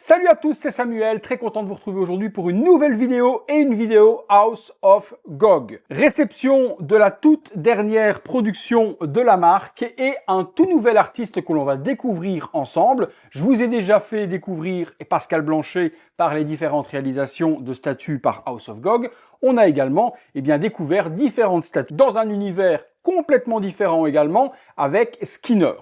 Salut à tous, c'est Samuel, très content de vous retrouver aujourd'hui pour une nouvelle vidéo et une vidéo House of GOG. Réception de la toute dernière production de la marque et un tout nouvel artiste que l'on va découvrir ensemble. Je vous ai déjà fait découvrir Pascal Blanchet par les différentes réalisations de statues par House of GOG. On a également découvert différentes statues dans un univers complètement différent également avec Skinner.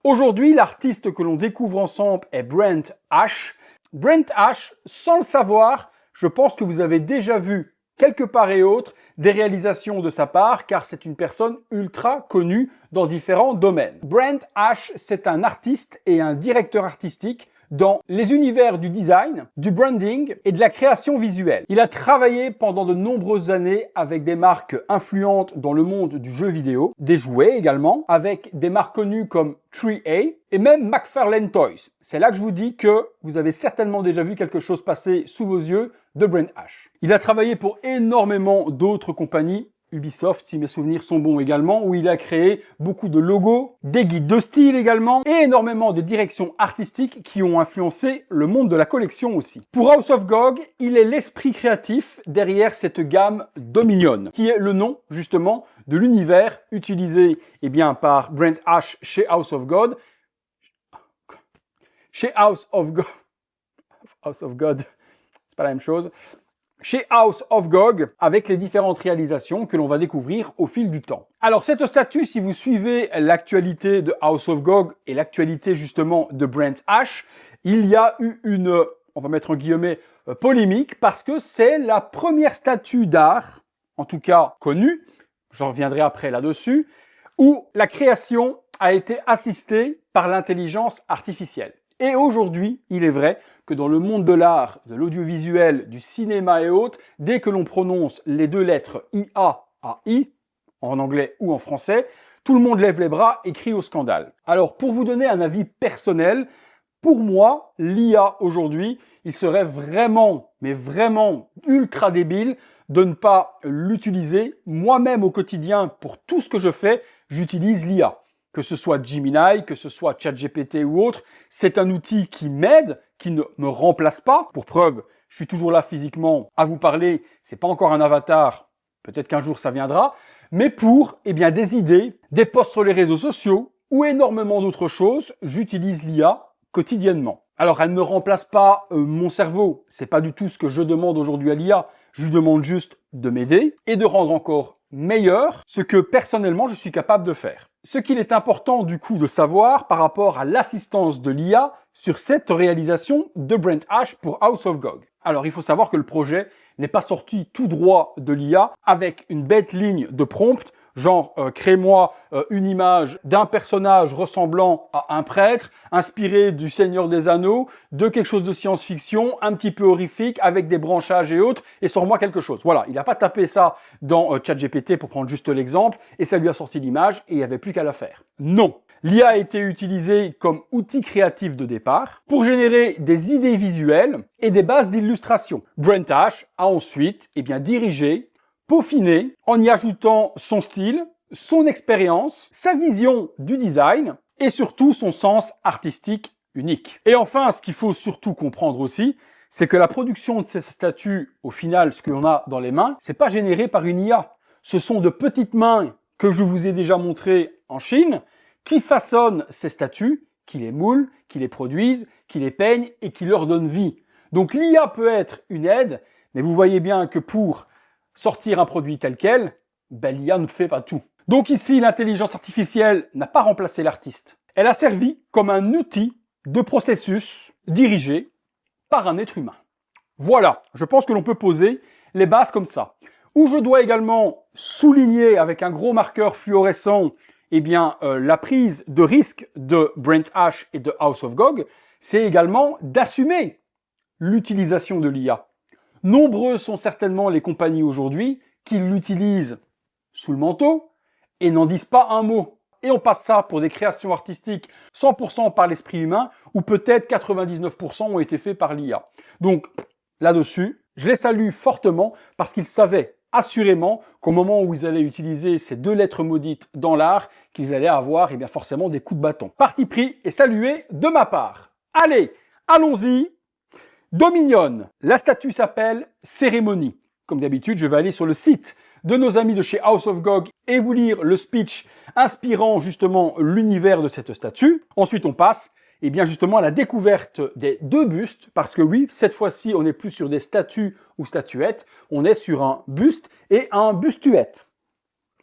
Aujourd'hui, l'artiste que l'on découvre ensemble est Brent Ash. Brent Ash, sans le savoir, je pense que vous avez déjà vu quelque part et autre des réalisations de sa part, car c'est une personne ultra connue dans différents domaines. Brent Ash, c'est un artiste et un directeur artistique dans les univers du design, du branding et de la création visuelle. Il a travaillé pendant de nombreuses années avec des marques influentes dans le monde du jeu vidéo, des jouets également, avec des marques connues comme 3A et même McFarlane Toys. C'est là que je vous dis que vous avez certainement déjà vu quelque chose passer sous vos yeux de Brent Ash. Il a travaillé pour énormément d'autres compagnies, Ubisoft, si mes souvenirs sont bons également, où il a créé beaucoup de logos, des guides de style également, et énormément de directions artistiques qui ont influencé le monde de la collection aussi. Pour House of GOG, il est l'esprit créatif derrière cette gamme Dominion, qui est le nom, justement, de l'univers utilisé par Brent Ash chez House of God. Chez House of God, c'est pas la même chose. Chez House of GOG, avec les différentes réalisations que l'on va découvrir au fil du temps. Alors cette statue, si vous suivez l'actualité de House of GOG et l'actualité justement de Brent Ash, il y a eu une, on va mettre en guillemets, polémique, parce que c'est la première statue d'art, en tout cas connue, j'en reviendrai après là-dessus, où la création a été assistée par l'intelligence artificielle. Et aujourd'hui, il est vrai que dans le monde de l'art, de l'audiovisuel, du cinéma et autres, dès que l'on prononce les deux lettres IA à I, en anglais ou en français, tout le monde lève les bras et crie au scandale. Alors, pour vous donner un avis personnel, pour moi, l'IA aujourd'hui, il serait vraiment, mais vraiment ultra débile de ne pas l'utiliser. Moi-même au quotidien, pour tout ce que je fais, j'utilise l'IA. Que ce soit Gemini, que ce soit ChatGPT ou autre, c'est un outil qui m'aide, qui ne me remplace pas. Pour preuve, je suis toujours là physiquement à vous parler. C'est pas encore un avatar. Peut-être qu'un jour ça viendra. Mais pour, des idées, des posts sur les réseaux sociaux ou énormément d'autres choses, j'utilise l'IA quotidiennement. Alors, elle ne remplace pas mon cerveau. C'est pas du tout ce que je demande aujourd'hui à l'IA. Je lui demande juste de m'aider et de rendre encore meilleur ce que personnellement je suis capable de faire. Ce qu'il est important du coup de savoir par rapport à l'assistance de l'IA sur cette réalisation de Brent Ash pour House of GOG. Alors il faut savoir que le projet n'est pas sorti tout droit de l'IA avec une bête ligne de prompt, genre crée-moi une image d'un personnage ressemblant à un prêtre, inspiré du Seigneur des Anneaux, de quelque chose de science-fiction, un petit peu horrifique, avec des branchages et autres, et sors-moi quelque chose. Voilà, il n'a pas tapé ça dans ChatGPT pour prendre juste l'exemple, et ça lui a sorti l'image, et il n'y avait plus qu'à la faire. Non, l'IA a été utilisée comme outil créatif de départ pour générer des idées visuelles et des bases d'illustration. Brent Ash a ensuite dirigé, peaufiné en y ajoutant son style, son expérience, sa vision du design et surtout son sens artistique unique. Et enfin, ce qu'il faut surtout comprendre aussi, c'est que la production de ces statues, au final, ce que l'on a dans les mains, c'est pas généré par une IA. Ce sont de petites mains que je vous ai déjà montrées en Chine, qui façonnent ces statues, qui les moulent, qui les produisent, qui les peignent et qui leur donnent vie. Donc l'IA peut être une aide, mais vous voyez bien que pour sortir un produit tel quel, l'IA ne fait pas tout. Donc ici, l'intelligence artificielle n'a pas remplacé l'artiste. Elle a servi comme un outil de processus dirigé par un être humain. Voilà, je pense que l'on peut poser les bases comme ça. Où je dois également souligner avec un gros marqueur fluorescent la prise de risque de Brent Ash et de House of GOG, c'est également d'assumer l'utilisation de l'IA. Nombreux sont certainement les compagnies aujourd'hui qui l'utilisent sous le manteau et n'en disent pas un mot. Et on passe ça pour des créations artistiques 100% par l'esprit humain ou peut-être 99% ont été faits par l'IA. Donc là-dessus, je les salue fortement parce qu'ils savaient assurément qu'au moment où ils allaient utiliser ces deux lettres maudites dans l'art, qu'ils allaient avoir forcément des coups de bâton. Parti pris et salué de ma part. Allez, allons-y. Dominion, la statue s'appelle Cérémonie. Comme d'habitude, je vais aller sur le site de nos amis de chez House of GOG et vous lire le speech inspirant justement l'univers de cette statue. Ensuite, on passe justement à la découverte des deux bustes, parce que oui, cette fois-ci, on n'est plus sur des statues ou statuettes, on est sur un buste et un bustuette.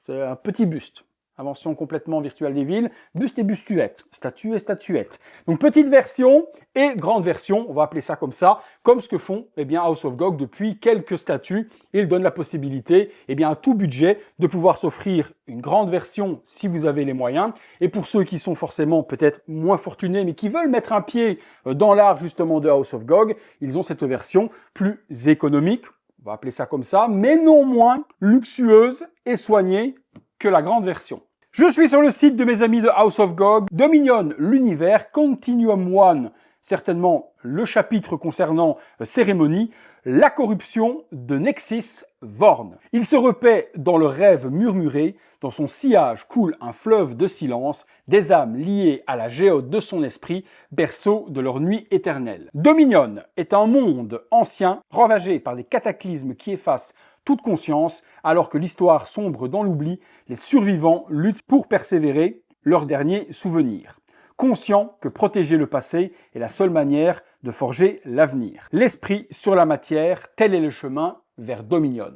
C'est un petit buste. Invention complètement virtuelle des villes, buste et bustuette, statue et statuette. Donc petite version et grande version, on va appeler ça comme ça, comme ce que font House of GOG depuis quelques statuts. Ils donnent la possibilité à tout budget de pouvoir s'offrir une grande version si vous avez les moyens. Et pour ceux qui sont forcément peut-être moins fortunés mais qui veulent mettre un pied dans l'art justement de House of GOG, ils ont cette version plus économique, on va appeler ça comme ça, mais non moins luxueuse et soignée que la grande version. Je suis sur le site de mes amis de House of GOG, Dominion, l'univers, Continuum One, certainement le chapitre concernant Cérémonie, la corruption de Nexus Vorn. Il se repaît dans le rêve murmuré, dans son sillage coule un fleuve de silence, des âmes liées à la géode de son esprit, berceau de leur nuit éternelle. Dominion est un monde ancien, ravagé par des cataclysmes qui effacent toute conscience, alors que l'histoire sombre dans l'oubli, les survivants luttent pour persévérer leurs derniers souvenirs. Conscient que protéger le passé est la seule manière de forger l'avenir. L'esprit sur la matière, tel est le chemin vers Dominion.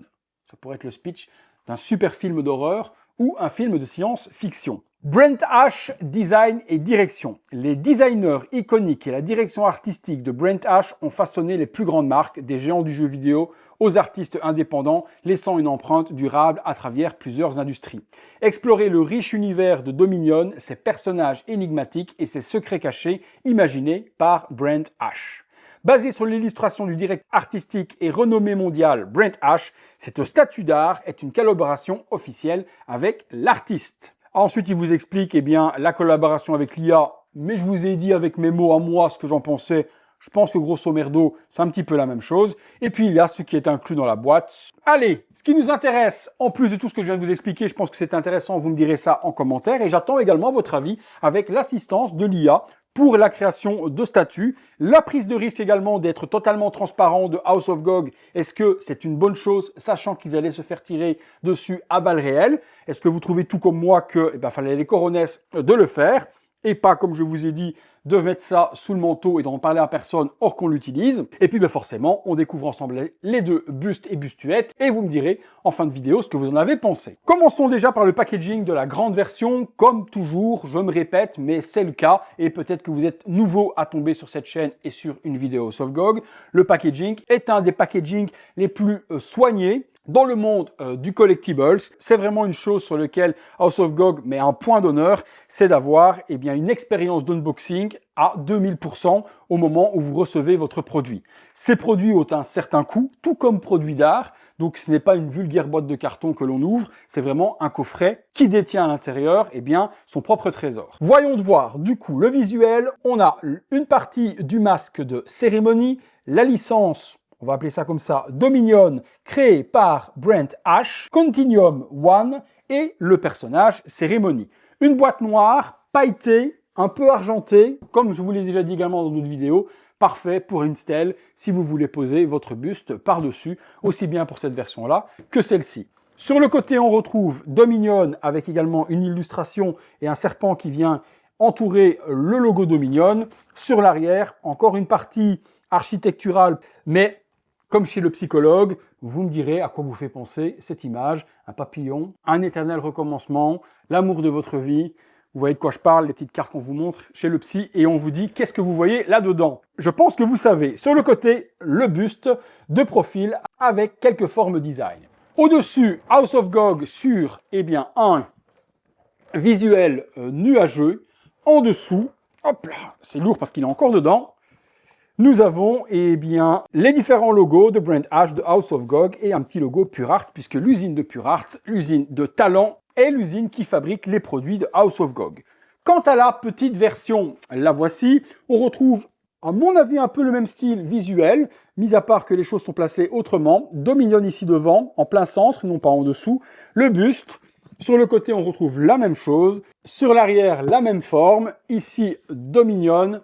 Ça pourrait être le speech d'un super film d'horreur ou un film de science-fiction. Brent Ash, design et direction. Les designers iconiques et la direction artistique de Brent Ash ont façonné les plus grandes marques, des géants du jeu vidéo aux artistes indépendants, laissant une empreinte durable à travers plusieurs industries. Explorer le riche univers de Dominion, ses personnages énigmatiques et ses secrets cachés imaginés par Brent Ash. Basé sur l'illustration du directeur artistique et renommé mondial Brent Ash, cette statue d'art est une collaboration officielle avec l'artiste. Ensuite, il vous explique la collaboration avec l'IA, mais je vous ai dit avec mes mots à moi ce que j'en pensais. Je pense que grosso merdo, c'est un petit peu la même chose. Et puis il y a ce qui est inclus dans la boîte. Allez, ce qui nous intéresse, en plus de tout ce que je viens de vous expliquer, je pense que c'est intéressant, vous me direz ça en commentaire. Et j'attends également votre avis avec l'assistance de l'IA pour la création de statuts, la prise de risque également d'être totalement transparent de House of GOG. Est-ce que c'est une bonne chose, sachant qu'ils allaient se faire tirer dessus à balles réelles? Est-ce que vous trouvez tout comme moi que fallait les coronesses de le faire et pas, comme je vous ai dit, de mettre ça sous le manteau et d'en parler à personne hors qu'on l'utilise? Et puis forcément, on découvre ensemble les deux bustes et bustuettes et vous me direz en fin de vidéo ce que vous en avez pensé. Commençons déjà par le packaging de la grande version. Comme toujours, je me répète, mais c'est le cas et peut-être que vous êtes nouveau à tomber sur cette chaîne et sur une vidéo House of GOG. Le packaging est un des packagings les plus soignés dans le monde du collectibles. C'est vraiment une chose sur laquelle House of GOG met un point d'honneur, c'est d'avoir une expérience d'unboxing à 2000% au moment où vous recevez votre produit. Ces produits ont un certain coût, tout comme produits d'art, donc ce n'est pas une vulgaire boîte de carton que l'on ouvre, c'est vraiment un coffret qui détient à l'intérieur son propre trésor. Voyons de voir du coup le visuel. On a une partie du masque de Cérémonie, la licence, on va appeler ça comme ça, Dominion, créé par Brent Ash, Continuum One et le personnage Cérémonie. Une boîte noire, pailletée, un peu argentée, comme je vous l'ai déjà dit également dans d'autres vidéos, parfait pour une stèle si vous voulez poser votre buste par-dessus, aussi bien pour cette version-là que celle-ci. Sur le côté, on retrouve Dominion avec également une illustration et un serpent qui vient entourer le logo Dominion. Sur l'arrière, encore une partie architecturale, mais comme chez le psychologue, vous me direz à quoi vous fait penser cette image, un papillon, un éternel recommencement, l'amour de votre vie. Vous voyez de quoi je parle, les petites cartes qu'on vous montre chez le psy et on vous dit qu'est-ce que vous voyez là-dedans. Je pense que vous savez. Sur le côté, le buste de profil avec quelques formes design. Au-dessus, House of GOG sur un visuel nuageux. En dessous, hop là, c'est lourd parce qu'il est encore dedans. Nous avons les différents logos de Brent Ash, de House of GOG et un petit logo Pure Art, puisque l'usine de Pure Art, l'usine de talent, est l'usine qui fabrique les produits de House of GOG. Quant à la petite version, la voici, on retrouve à mon avis un peu le même style visuel, mis à part que les choses sont placées autrement. Dominion ici devant, en plein centre, non pas en dessous, le buste. Sur le côté, on retrouve la même chose. Sur l'arrière, la même forme. Ici, Dominion.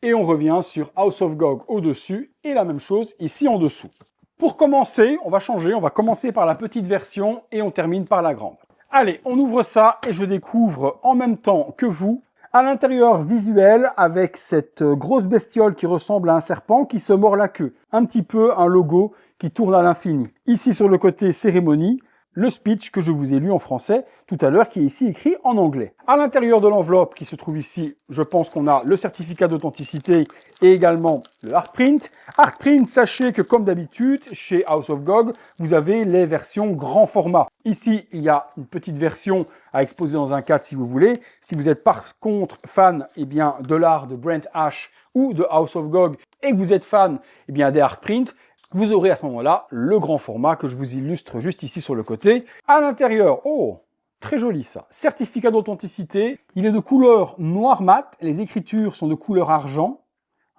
Et on revient sur House of GOG au-dessus et la même chose ici en dessous. Pour commencer, on va changer, on va commencer par la petite version et on termine par la grande. Allez, on ouvre ça et je découvre en même temps que vous, à l'intérieur visuel, avec cette grosse bestiole qui ressemble à un serpent qui se mord la queue. Un petit peu un logo qui tourne à l'infini. Ici sur le côté cérémonie, le speech que je vous ai lu en français tout à l'heure, qui est ici écrit en anglais. À l'intérieur de l'enveloppe qui se trouve ici, je pense qu'on a le certificat d'authenticité et également le Artprint. Artprint, sachez que comme d'habitude, chez House of GOG, vous avez les versions grand format. Ici, il y a une petite version à exposer dans un cadre si vous voulez. Si vous êtes par contre fan de l'art de Brent Ash ou de House of GOG et que vous êtes fan des Artprint, vous aurez à ce moment-là le grand format que je vous illustre juste ici sur le côté. À l'intérieur, oh, très joli ça, certificat d'authenticité. Il est de couleur noir mat, les écritures sont de couleur argent,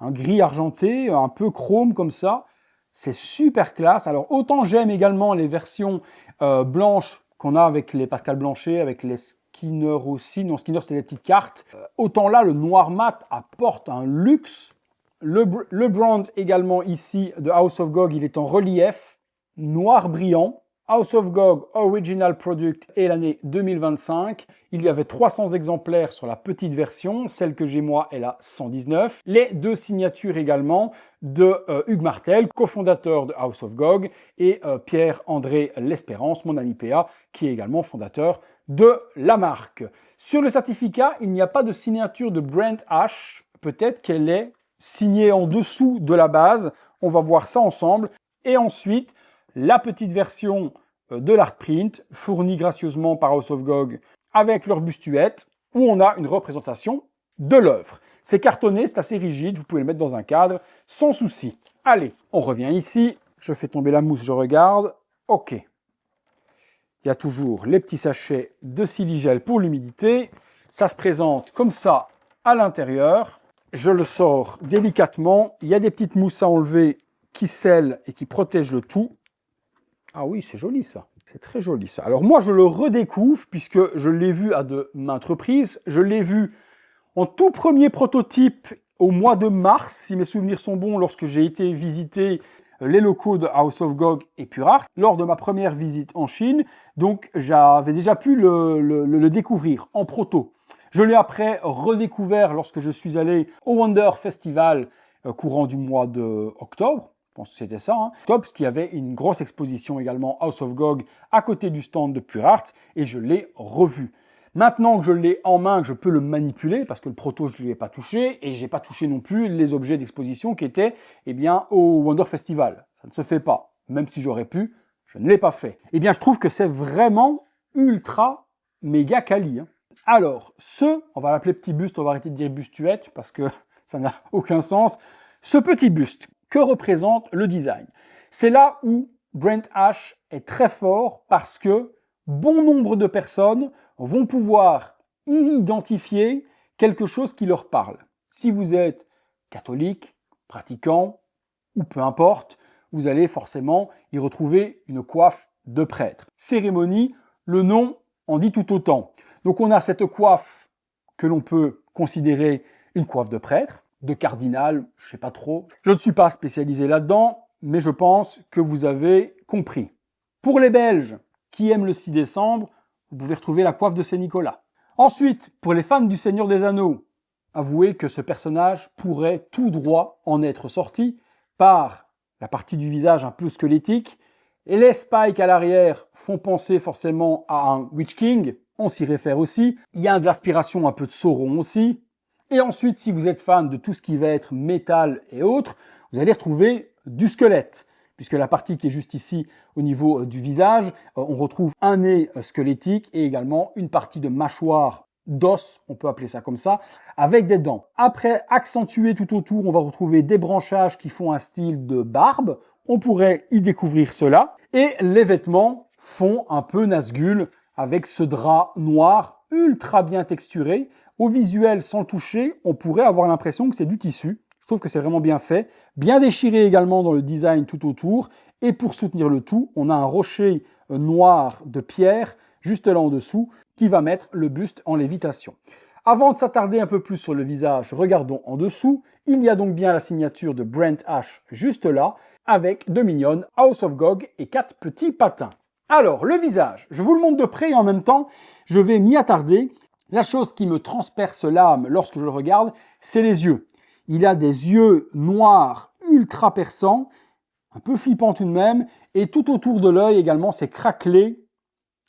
un gris argenté, un peu chrome comme ça. C'est super classe. Alors autant j'aime également les versions blanches qu'on a avec les Pascal Blanchet, avec les Skinner aussi. Non, Skinner c'est des petites cartes. Autant là, le noir mat apporte un luxe. Le brand également ici de House of GOG, il est en relief, noir brillant. House of GOG Original Product est l'année 2025. Il y avait 300 exemplaires sur la petite version. Celle que j'ai moi est la 119. Les deux signatures également de Hugues Martel, cofondateur de House of GOG, et Pierre-André L'Espérance, mon ami PA, qui est également fondateur de la marque. Sur le certificat, il n'y a pas de signature de Brent Ash. Peut-être qu'elle est signé en dessous de la base, on va voir ça ensemble. Et ensuite, la petite version de l'Artprint, fournie gracieusement par House of GOG avec leur bustuette, où on a une représentation de l'œuvre. C'est cartonné, c'est assez rigide, vous pouvez le mettre dans un cadre sans souci. Allez, on revient ici, je fais tomber la mousse, je regarde, ok. Il y a toujours les petits sachets de Siligel pour l'humidité, ça se présente comme ça à l'intérieur. Je le sors délicatement. Il y a des petites mousses à enlever qui scellent et qui protègent le tout. Ah oui, c'est joli ça. C'est très joli ça. Alors moi, je le redécouvre puisque je l'ai vu à de maintes reprises. Je l'ai vu en tout premier prototype au mois de mars, si mes souvenirs sont bons, lorsque j'ai été visiter les locaux de House of GOG et Pure Art, lors de ma première visite en Chine. Donc j'avais déjà pu le découvrir en proto. Je l'ai après redécouvert lorsque je suis allé au Wonder Festival courant du mois d'octobre. Je pense que c'était ça, octobre, parce qu'il y avait une grosse exposition également House of GOG à côté du stand de Pure Art et je l'ai revu. Maintenant que je l'ai en main, que je peux le manipuler, parce que le proto je ne l'ai pas touché et j'ai pas touché non plus les objets d'exposition qui étaient au Wonder Festival. Ça ne se fait pas. Même si j'aurais pu, je ne l'ai pas fait. Je trouve que c'est vraiment ultra méga quali. Alors, on va l'appeler petit buste, on va arrêter de dire bustuette parce que ça n'a aucun sens. Ce petit buste, que représente le design? C'est là où Brent Ash est très fort parce que bon nombre de personnes vont pouvoir identifier quelque chose qui leur parle. Si vous êtes catholique, pratiquant ou peu importe, vous allez forcément y retrouver une coiffe de prêtre. Cérémonie, le nom en dit tout autant. Donc on a cette coiffe que l'on peut considérer une coiffe de prêtre, de cardinal, je sais pas trop. Je ne suis pas spécialisé là-dedans, mais je pense que vous avez compris. Pour les Belges qui aiment le 6 décembre, vous pouvez retrouver la coiffe de Saint-Nicolas. Ensuite, pour les fans du Seigneur des Anneaux, avouez que ce personnage pourrait tout droit en être sorti par la partie du visage un peu squelettique. Et les spikes à l'arrière font penser forcément à un Witch King, on s'y réfère aussi. Il y a de l'aspiration un peu de Sauron aussi. Et ensuite, si vous êtes fan de tout ce qui va être métal et autres, vous allez retrouver du squelette. Puisque la partie qui est juste ici au niveau du visage, on retrouve un nez squelettique et également une partie de mâchoire d'os, on peut appeler ça comme ça, avec des dents. Après, accentué tout autour, on va retrouver des branchages qui font un style de barbe. On pourrait y découvrir cela. Et les vêtements font un peu Nazgûl avec ce drap noir ultra bien texturé. Au visuel, sans le toucher, on pourrait avoir l'impression que c'est du tissu. Je trouve que c'est vraiment bien fait. Bien déchiré également dans le design tout autour. Et pour soutenir le tout, on a un rocher noir de pierre juste là en dessous qui va mettre le buste en lévitation. Avant de s'attarder un peu plus sur le visage, regardons en dessous. Il y a donc bien la signature de Brent Ash juste là, avec Dominion, House of GOG et 4 petits patins. Alors, le visage, je vous le montre de près et en même temps, je vais m'y attarder. La chose qui me transperce l'âme lorsque je le regarde, c'est les yeux. Il a des yeux noirs ultra perçants, un peu flippants tout de même, et tout autour de l'œil également, c'est craquelé,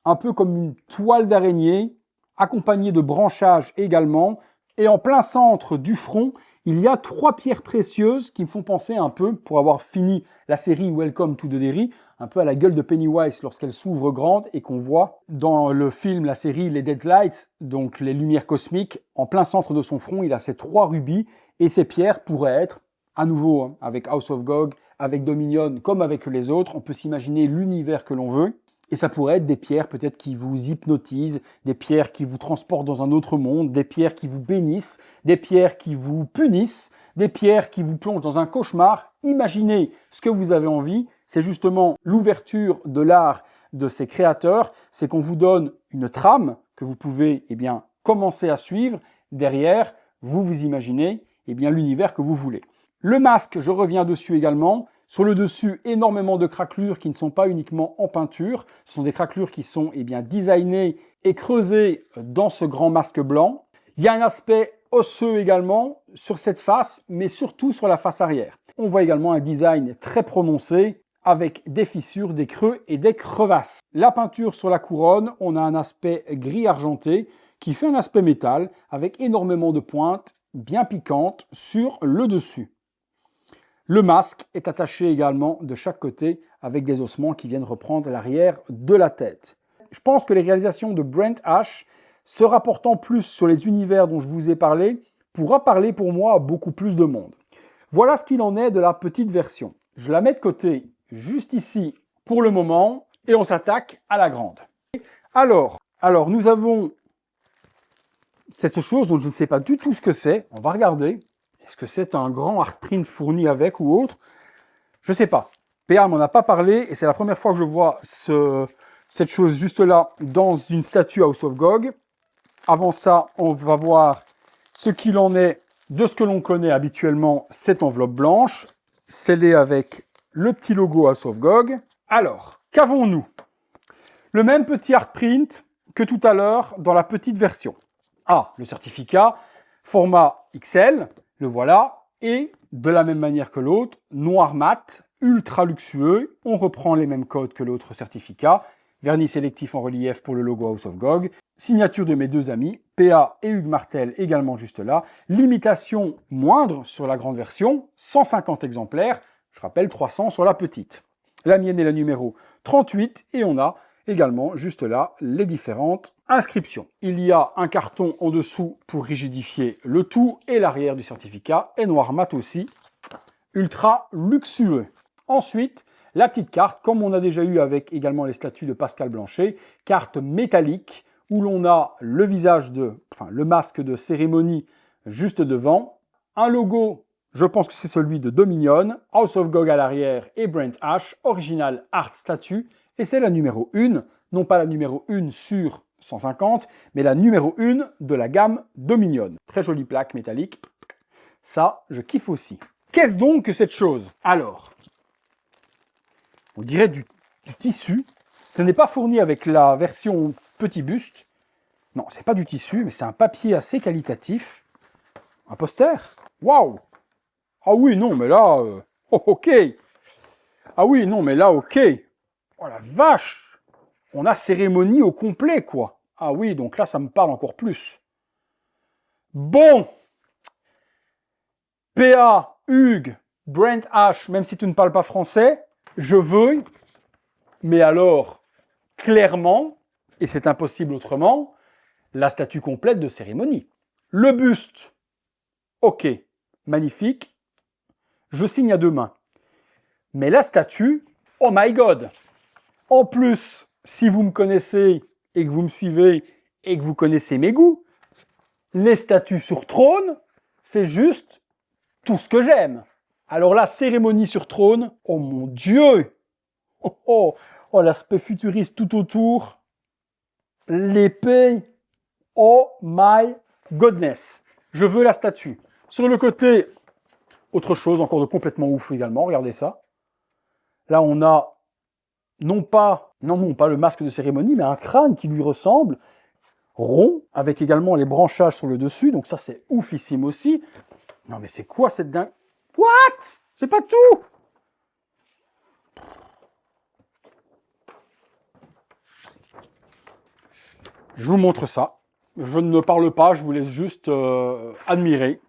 un peu comme une toile d'araignée, accompagné de branchages également. Et en plein centre du front, il y a 3 pierres précieuses qui me font penser un peu, pour avoir fini la série Welcome to the Derry, un peu à la gueule de Pennywise lorsqu'elle s'ouvre grande et qu'on voit dans le film, la série Les Deadlights, donc les lumières cosmiques, en plein centre de son front, il a ces 3 rubis et ces pierres pourraient être, à nouveau, avec House of GOG, avec Dominion, comme avec les autres, on peut s'imaginer l'univers que l'on veut. Et ça pourrait être des pierres peut-être qui vous hypnotisent, des pierres qui vous transportent dans un autre monde, des pierres qui vous bénissent, des pierres qui vous punissent, des pierres qui vous plongent dans un cauchemar. Imaginez ce que vous avez envie. C'est justement l'ouverture de l'art de ces créateurs. C'est qu'on vous donne une trame que vous pouvez commencer à suivre. Derrière, vous vous imaginez l'univers que vous voulez. Le masque, je reviens dessus également. Sur le dessus, énormément de craquelures qui ne sont pas uniquement en peinture. Ce sont des craquelures qui sont designées et creusées dans ce grand masque blanc. Il y a un aspect osseux également sur cette face, mais surtout sur la face arrière. On voit également un design très prononcé avec des fissures, des creux et des crevasses. La peinture sur la couronne, on a un aspect gris argenté qui fait un aspect métal avec énormément de pointes bien piquantes sur le dessus. Le masque est attaché également de chaque côté avec des ossements qui viennent reprendre l'arrière de la tête. Je pense que les réalisations de Brent Ash, se rapportant plus sur les univers dont je vous ai parlé, pourra parler pour moi à beaucoup plus de monde. Voilà ce qu'il en est de la petite version. Je la mets de côté juste ici pour le moment et on s'attaque à la grande. Alors nous avons cette chose dont je ne sais pas du tout ce que c'est. On va regarder. Est-ce que c'est un grand artprint fourni avec ou autre? Je ne sais pas. PA m'en a pas parlé et c'est la première fois que je vois cette chose juste là dans une statue House of GOG. Avant ça, on va voir ce qu'il en est de ce que l'on connaît habituellement, cette enveloppe blanche, scellée avec le petit logo House of GOG. Alors, qu'avons-nous? Le même petit artprint que tout à l'heure dans la petite version. Ah, le certificat, format XL. Le voilà, et de la même manière que l'autre, noir mat, ultra luxueux, on reprend les mêmes codes que l'autre certificat, vernis sélectif en relief pour le logo House of GOG, signature de mes 2 amis, PA et Hugues Martel également juste là, limitation moindre sur la grande version, 150 exemplaires, je rappelle 300 sur la petite. La mienne est la numéro 38 et on a également juste là les différentes inscriptions. Il y a un carton en dessous pour rigidifier le tout et l'arrière du certificat est noir mat aussi, ultra luxueux. Ensuite, la petite carte, comme on a déjà eu avec également les statues de Pascal Blanchet, carte métallique où l'on a le visage le masque de cérémonie juste devant, un logo, je pense que c'est celui de Dominion, House of GOG à l'arrière et Brent Ash, original art statue. Et c'est la numéro 1, non pas la numéro 1 sur 150, mais la numéro 1 de la gamme Dominion. Très jolie plaque métallique. Ça, je kiffe aussi. Qu'est-ce donc que cette chose? Alors, on dirait du tissu. Ce n'est pas fourni avec la version petit buste. Non, c'est pas du tissu, mais c'est un papier assez qualitatif. Un poster? Waouh! Ah oui, non, mais là... ok! Ah oui, non, mais là, ok! Oh la vache! On a cérémonie au complet, quoi. Ah oui, donc là, ça me parle encore plus. Bon! PA, Hugues, Brent Ash, même si tu ne parles pas français, je veux, mais alors, clairement, et c'est impossible autrement, la statue complète de cérémonie. Le buste, ok, magnifique, je signe à 2 mains. Mais la statue, oh my god! En plus, si vous me connaissez et que vous me suivez et que vous connaissez mes goûts, les statues sur trône, c'est juste tout ce que j'aime. Alors la cérémonie sur trône, oh mon Dieu! Oh, l'aspect futuriste tout autour, l'épée, oh my godness. Je veux la statue. Sur le côté, autre chose encore de complètement ouf également. Regardez ça. Là, on a non pas le masque de cérémonie, mais un crâne qui lui ressemble, rond, avec également les branchages sur le dessus. Donc ça, c'est oufissime aussi. Non, mais c'est quoi cette dingue? What? C'est pas tout! Je vous montre ça. Je ne parle pas, je vous laisse juste admirer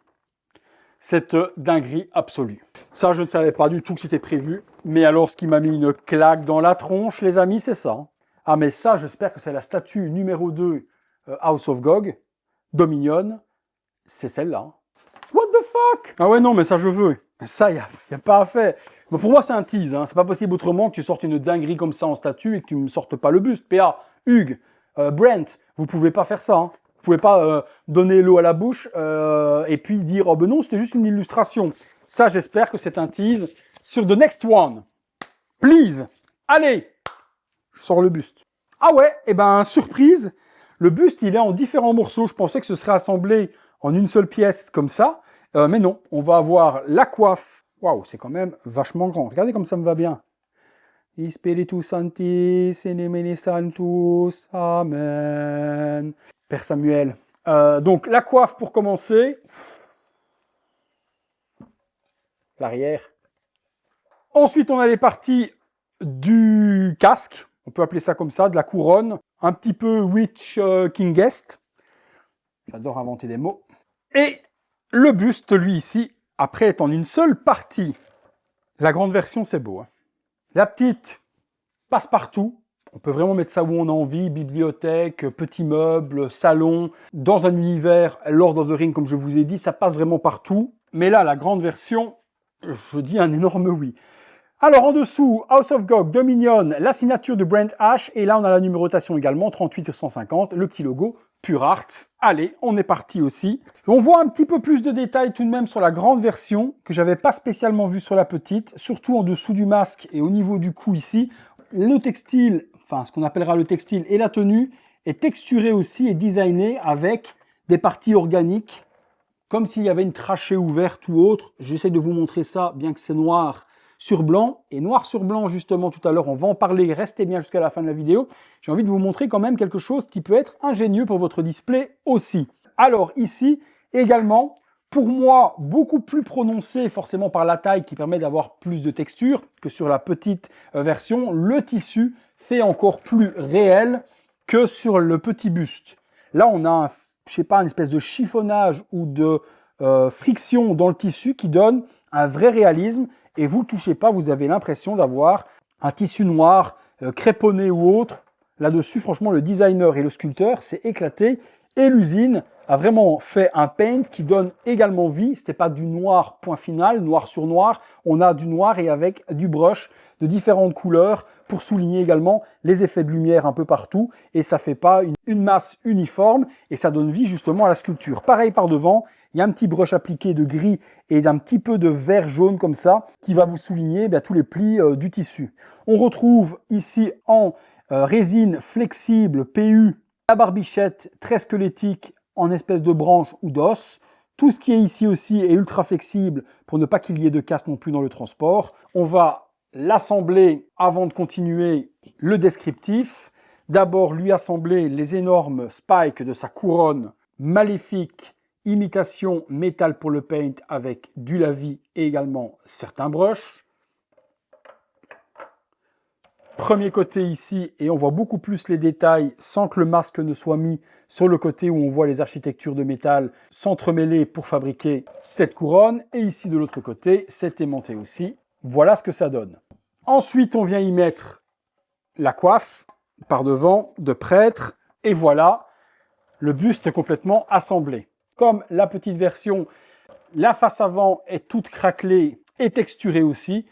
cette dinguerie absolue. Ça, je ne savais pas du tout que c'était prévu. Mais alors, ce qui m'a mis une claque dans la tronche, les amis, c'est ça. Ah, mais ça, j'espère que c'est la statue numéro 2 House of Gog, Dominion. C'est celle-là. What the fuck? Ah ouais, non, mais ça, je veux. Ça, il n'y a pas à faire. Bon, pour moi, c'est un tease. Hein. C'est pas possible autrement que tu sortes une dinguerie comme ça en statue et que tu ne me sortes pas le buste. PA, Hugues, Brent, vous pouvez pas faire ça. Hein. Vous pouvez pas donner l'eau à la bouche et puis dire « Oh ben non, c'était juste une illustration ». Ça, j'espère que c'est un tease sur The Next One. Please. Allez. Je sors le buste. Ah ouais, et ben surprise. Le buste, il est en différents morceaux. Je pensais que ce serait assemblé en une seule pièce comme ça. Mais non, on va avoir la coiffe. Waouh, c'est quand même vachement grand. Regardez comme ça me va bien. Spiritus Sanctis, Enemene Sanctus, Amen. Père Samuel. Donc la coiffe pour commencer. L'arrière. Ensuite, on a les parties du casque. On peut appeler ça comme ça, de la couronne. Un petit peu Witch King Guest. J'adore inventer des mots. Et le buste, lui ici, après est en une seule partie. La grande version, c'est beau. Hein. La petite passe partout. On peut vraiment mettre ça où on a envie. Bibliothèque, petit meuble, salon. Dans un univers Lord of the Rings, comme je vous ai dit, ça passe vraiment partout. Mais là, la grande version, je dis un énorme oui. Alors en dessous, House of Gog, Dominion, la signature de Brent Ash. Et là, on a la numérotation également, 38/150, le petit logo. Pure Arts. Allez, on est parti aussi. On voit un petit peu plus de détails tout de même sur la grande version, que j'avais pas spécialement vu sur la petite, surtout en dessous du masque et au niveau du cou ici. Le textile, enfin ce qu'on appellera le textile et la tenue, est texturé aussi et designé avec des parties organiques, comme s'il y avait une trachée ouverte ou autre. J'essaie de vous montrer ça, bien que c'est noir sur blanc, et noir sur blanc justement tout à l'heure, on va en parler, restez bien jusqu'à la fin de la vidéo. J'ai envie de vous montrer quand même quelque chose qui peut être ingénieux pour votre display aussi. Alors ici, également, pour moi, beaucoup plus prononcé forcément par la taille qui permet d'avoir plus de texture que sur la petite version, le tissu fait encore plus réel que sur le petit buste. Là, on a, je sais pas, une espèce de chiffonnage ou de friction dans le tissu qui donne un vrai réalisme. Et vous ne touchez pas, vous avez l'impression d'avoir un tissu noir, créponné ou autre. Là-dessus, franchement, le designer et le sculpteur s'est éclaté. Et l'usine a vraiment fait un paint qui donne également vie. C'était pas du noir point final, noir sur noir. On a du noir et avec du brush de différentes couleurs pour souligner également les effets de lumière un peu partout. Et ça fait pas une masse uniforme et ça donne vie justement à la sculpture. Pareil par devant, il y a un petit brush appliqué de gris et d'un petit peu de vert jaune comme ça qui va vous souligner tous les plis du tissu. On retrouve ici en résine flexible PU la barbichette très squelettique en espèce de branche ou d'os. Tout ce qui est ici aussi est ultra flexible pour ne pas qu'il y ait de casse non plus dans le transport. On va l'assembler avant de continuer le descriptif. D'abord lui assembler les énormes spikes de sa couronne maléfique, imitation métal pour le paint avec du lavis et également certains brushes. Premier côté ici, et on voit beaucoup plus les détails sans que le masque ne soit mis sur le côté où on voit les architectures de métal s'entremêler pour fabriquer cette couronne. Et ici de l'autre côté, c'est aimanté aussi. Voilà ce que ça donne. Ensuite, on vient y mettre la coiffe par devant de prêtre. Et voilà, le buste complètement assemblé. Comme la petite version, la face avant est toute craquelée et texturée aussi.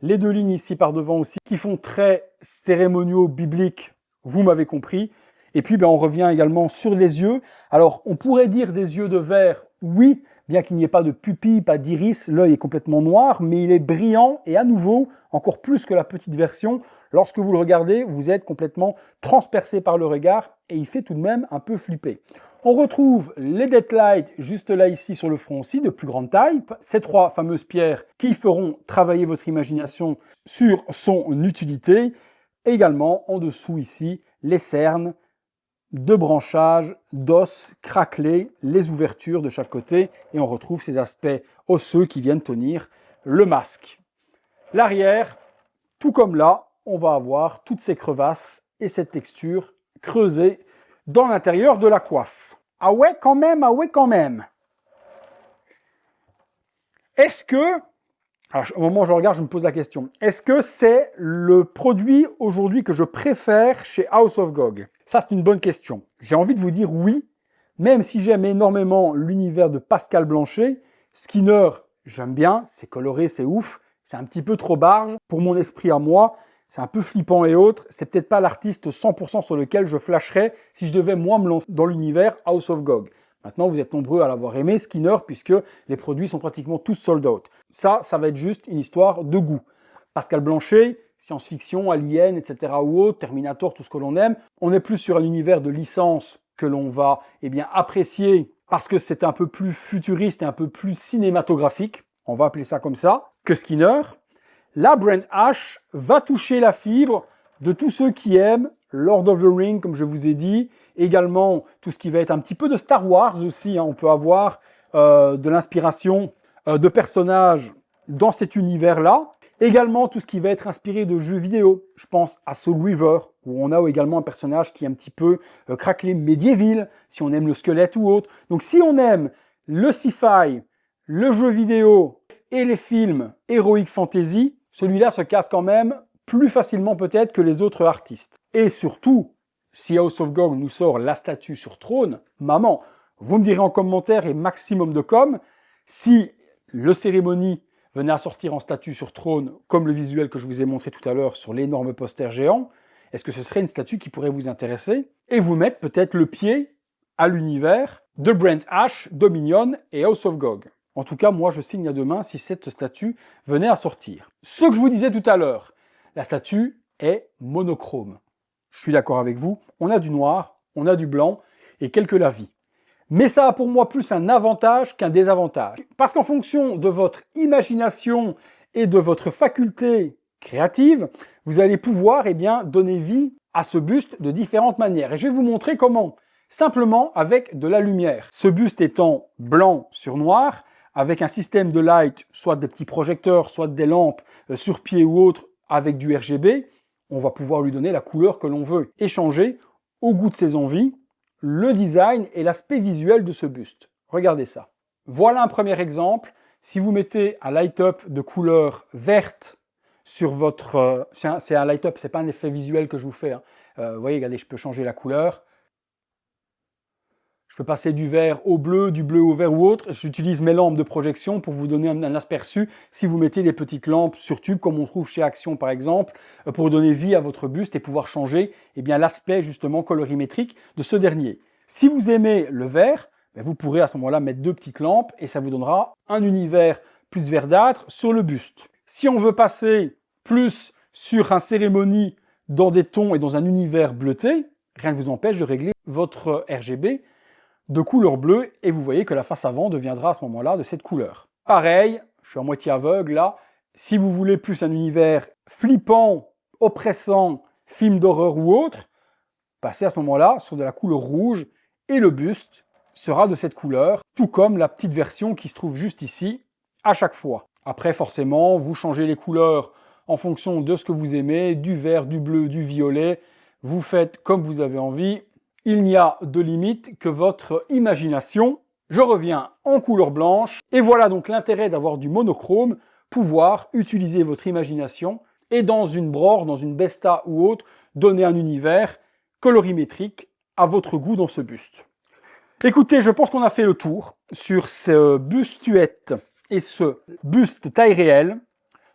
Les deux lignes ici par devant aussi, qui font très cérémoniaux, bibliques, vous m'avez compris. Et puis, on revient également sur les yeux. Alors, on pourrait dire des yeux de verre, oui, bien qu'il n'y ait pas de pupille, pas d'iris, l'œil est complètement noir, mais il est brillant et à nouveau, encore plus que la petite version, lorsque vous le regardez, vous êtes complètement transpercé par le regard et il fait tout de même un peu flipper. On retrouve les deadlights juste là ici sur le front aussi, de plus grande taille. Ces trois fameuses pierres qui feront travailler votre imagination sur son utilité. Également en dessous ici, les cernes de branchage, d'os craquelés, les ouvertures de chaque côté. Et on retrouve ces aspects osseux qui viennent tenir le masque. L'arrière, tout comme là, on va avoir toutes ces crevasses et cette texture creusée dans l'intérieur de la coiffe. Ah ouais, quand même, ah ouais, quand même. Est-ce que, alors, au moment où je regarde, je me pose la question, est-ce que c'est le produit aujourd'hui que je préfère chez House of GOG? Ça, c'est une bonne question. J'ai envie de vous dire oui, même si j'aime énormément l'univers de Pascal Blanchet. Skinner, j'aime bien, c'est coloré, c'est ouf, c'est un petit peu trop barge pour mon esprit à moi. C'est un peu flippant et autres. C'est peut-être pas l'artiste 100% sur lequel je flasherais si je devais moi me lancer dans l'univers House of GOG. Maintenant, vous êtes nombreux à l'avoir aimé, Skinner, puisque les produits sont pratiquement tous sold out. Ça va être juste une histoire de goût. Pascal Blanchet, science-fiction, Alien, etc. ou autre, Terminator, tout ce que l'on aime. On est plus sur un univers de licence que l'on va apprécier parce que c'est un peu plus futuriste et un peu plus cinématographique. On va appeler ça comme ça, que Skinner. Là, Brent Ash va toucher la fibre de tous ceux qui aiment Lord of the Rings, comme je vous ai dit. Également, tout ce qui va être un petit peu de Star Wars aussi. On peut avoir de l'inspiration de personnages dans cet univers-là. Également, tout ce qui va être inspiré de jeux vidéo. Je pense à Soul River, où on a également un personnage qui est un petit peu craquelé médiéville, si on aime le squelette ou autre. Donc, si on aime le sci-fi, le jeu vidéo et les films Heroic Fantasy, celui-là se casse quand même plus facilement peut-être que les autres artistes. Et surtout, si House of GOG nous sort la statue sur trône, maman, vous me direz en commentaire et maximum de com, si le cérémonie venait à sortir en statue sur trône, comme le visuel que je vous ai montré tout à l'heure sur l'énorme poster géant, est-ce que ce serait une statue qui pourrait vous intéresser et vous mettre peut-être le pied à l'univers de Brent Ash, Dominion et House of GOG? En tout cas, moi, je signe à demain si cette statue venait à sortir. Ce que je vous disais tout à l'heure, la statue est monochrome. Je suis d'accord avec vous, on a du noir, on a du blanc et quelques lavis. Mais ça a pour moi plus un avantage qu'un désavantage. Parce qu'en fonction de votre imagination et de votre faculté créative, vous allez pouvoir donner vie à ce buste de différentes manières. Et je vais vous montrer comment. Simplement avec de la lumière. Ce buste étant blanc sur noir, avec un système de light, soit des petits projecteurs, soit des lampes sur pied ou autre, avec du RGB, on va pouvoir lui donner la couleur que l'on veut et changer, au goût de ses envies, le design et l'aspect visuel de ce buste. Regardez ça. Voilà un premier exemple. Si vous mettez un light-up de couleur verte sur votre... c'est un light-up, c'est pas un effet visuel que je vous fais. Vous voyez, regardez, je peux changer la couleur. Je peux passer du vert au bleu, du bleu au vert ou autre. J'utilise mes lampes de projection pour vous donner un aperçu. Si vous mettez des petites lampes sur tube, comme on trouve chez Action par exemple, pour donner vie à votre buste et pouvoir changer l'aspect justement colorimétrique de ce dernier. Si vous aimez le vert, vous pourrez à ce moment-là mettre deux petites lampes et ça vous donnera un univers plus verdâtre sur le buste. Si on veut passer plus sur un cérémonie dans des tons et dans un univers bleuté, rien ne vous empêche de régler votre RGB de couleur bleue et vous voyez que la face avant deviendra à ce moment-là de cette couleur. Pareil, je suis à moitié aveugle là, si vous voulez plus un univers flippant, oppressant, film d'horreur ou autre, passez à ce moment-là sur de la couleur rouge et le buste sera de cette couleur, tout comme la petite version qui se trouve juste ici à chaque fois. Après forcément, vous changez les couleurs en fonction de ce que vous aimez, du vert, du bleu, du violet, vous faites comme vous avez envie. Il n'y a de limite que votre imagination. Je reviens en couleur blanche. Et voilà donc l'intérêt d'avoir du monochrome, pouvoir utiliser votre imagination et dans une Bror, dans une Besta ou autre, donner un univers colorimétrique à votre goût dans ce buste. Écoutez, je pense qu'on a fait le tour sur ce bustuette et ce buste taille réelle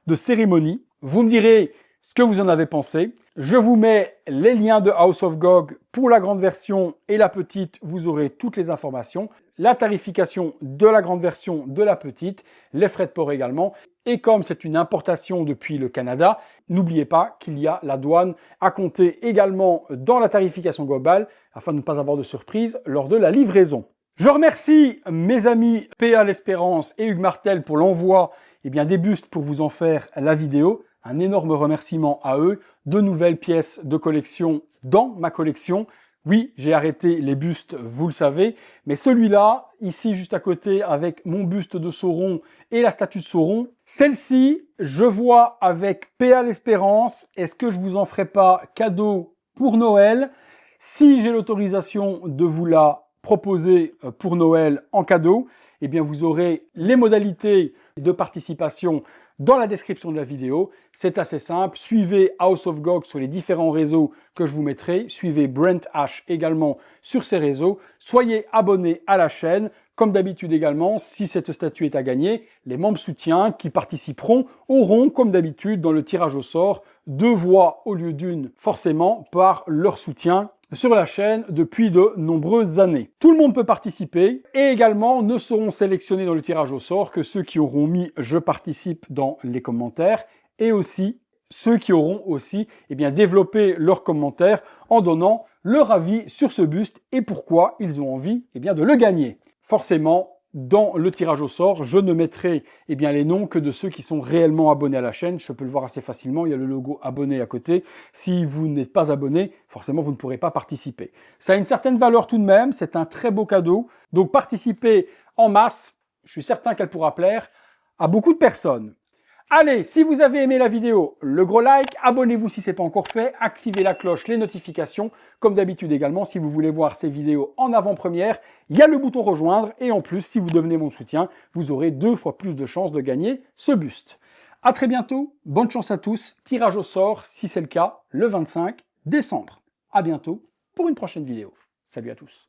de cérémonie. Vous me direz ce que vous en avez pensé. Je vous mets les liens de House of GOG pour la grande version et la petite, vous aurez toutes les informations. La tarification de la grande version, de la petite, les frais de port également. Et comme c'est une importation depuis le Canada, n'oubliez pas qu'il y a la douane à compter également dans la tarification globale afin de ne pas avoir de surprise lors de la livraison. Je remercie mes amis PA L'Espérance et Hugues Martel pour l'envoi des bustes pour vous en faire la vidéo. Un énorme remerciement à eux. De nouvelles pièces de collection dans ma collection. Oui, j'ai arrêté les bustes, vous le savez, mais celui-là, ici juste à côté, avec mon buste de Sauron et la statue de Sauron, celle-ci, je vois avec PA L'Espérance, est-ce que je vous en ferai pas cadeau pour Noël? Si j'ai l'autorisation de vous la proposer pour Noël en cadeau, eh bien vous aurez les modalités de participation dans la description de la vidéo. C'est assez simple. Suivez House of GOG sur les différents réseaux que je vous mettrai. Suivez Brent H également sur ces réseaux. Soyez abonnés à la chaîne. Comme d'habitude également, si cette statue est à gagner, les membres soutiens qui participeront auront, comme d'habitude, dans le tirage au sort, 2 voix au lieu d'une, forcément, par leur soutien sur la chaîne depuis de nombreuses années. Tout le monde peut participer et également ne seront sélectionnés dans le tirage au sort que ceux qui auront mis « je participe » dans les commentaires et aussi ceux qui auront aussi développé leurs commentaires en donnant leur avis sur ce buste et pourquoi ils ont envie de le gagner. Forcément, dans le tirage au sort, je ne mettrai les noms que de ceux qui sont réellement abonnés à la chaîne. Je peux le voir assez facilement, il y a le logo abonné à côté. Si vous n'êtes pas abonné, forcément vous ne pourrez pas participer. Ça a une certaine valeur tout de même, c'est un très beau cadeau. Donc participez en masse, je suis certain qu'elle pourra plaire à beaucoup de personnes. Allez, si vous avez aimé la vidéo, le gros like, abonnez-vous si ce n'est pas encore fait, activez la cloche, les notifications. Comme d'habitude également, si vous voulez voir ces vidéos en avant-première, il y a le bouton rejoindre et en plus, si vous devenez mon soutien, vous aurez 2 fois plus de chances de gagner ce buste. À très bientôt, bonne chance à tous, tirage au sort, si c'est le cas, le 25 décembre. À bientôt pour une prochaine vidéo. Salut à tous.